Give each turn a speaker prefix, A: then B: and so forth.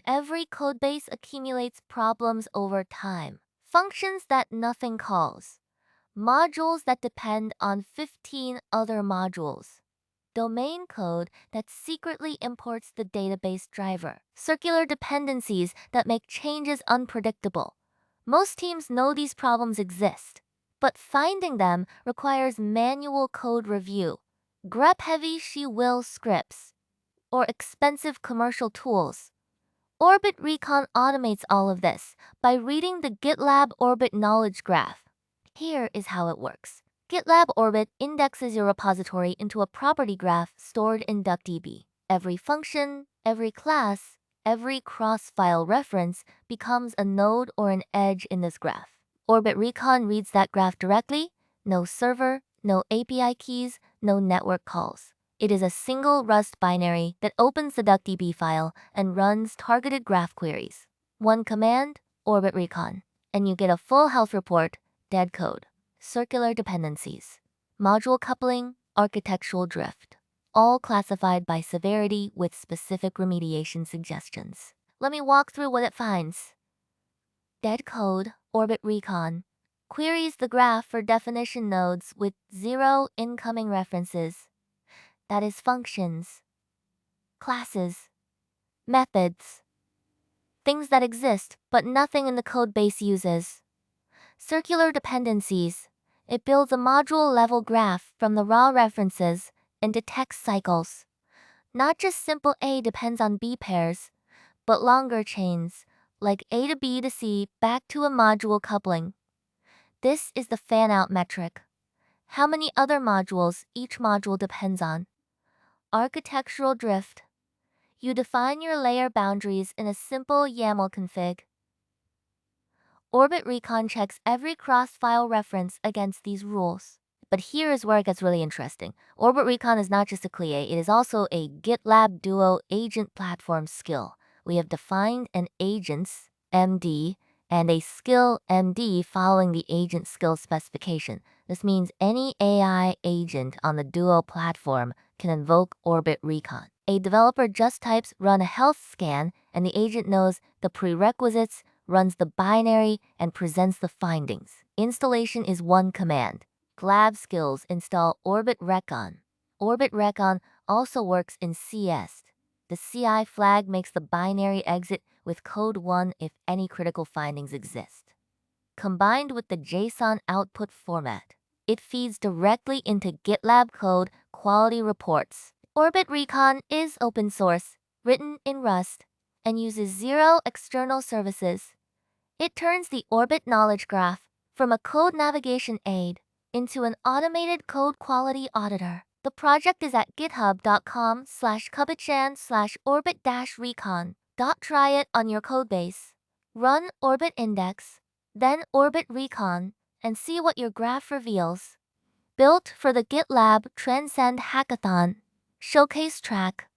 A: Every codebase accumulates problems over time. Functions that nothing calls. Modules that depend on 15 other modules. Domain code that secretly imports the database driver. Circular dependencies that make changes unpredictable. Most teams know these problems exist, but finding them requires manual code review, grep-heavy she-will scripts, or expensive commercial tools. Orbit Recon automates all of this by reading the GitLab Orbit Knowledge Graph. Here is how it works. GitLab Orbit indexes your repository into a property graph stored in DuckDB. Every function, every class, every cross-file reference becomes a node or an edge in this graph. Orbit Recon reads that graph directly, no server, no API keys, no network calls. It is a single Rust binary that opens the DuckDB file and runs targeted graph queries. One command, Orbit Recon, and you get a full health report, dead code. Circular dependencies, module coupling, architectural drift, all classified by severity with specific remediation suggestions. Let me walk through what it finds. Dead code, Orbit Recon, queries the graph for definition nodes with 0 incoming references. That is functions, classes, methods, things that exist but nothing in the codebase uses. Circular dependencies. It builds a module-level graph from the raw references and detects cycles. Not just simple A depends on B pairs, but longer chains, like A to B to C back to a module coupling. This is the fan-out metric. How many other modules each module depends on. Architectural drift. You define your layer boundaries in a simple YAML config. Orbit Recon checks every cross-file reference against these rules. But here is where it gets really interesting. Orbit Recon is not just a CLI, it is also a GitLab Duo Agent platform skill. We have defined an agent's MD and a skill MD following the agent skill specification. This means any AI agent on the Duo platform can invoke Orbit Recon. A developer just types run a health scan and the agent knows the prerequisites, runs the binary, and presents the findings. Installation is one command. GitLab skills install Orbit Recon. Orbit Recon also works in CS. The CI flag makes the binary exit with code 1 if any critical findings exist. Combined with the JSON output format, it feeds directly into GitLab code quality reports. Orbit Recon is open source, written in Rust, and uses 0 external services. It turns the Orbit Knowledge Graph from a code navigation aid into an automated code quality auditor. The project is at github.com/kabachan/orbit-recon. Try it on your codebase. Run Orbit Index, then Orbit Recon, and see what your graph reveals. Built for the GitLab Transcend Hackathon. Showcase track.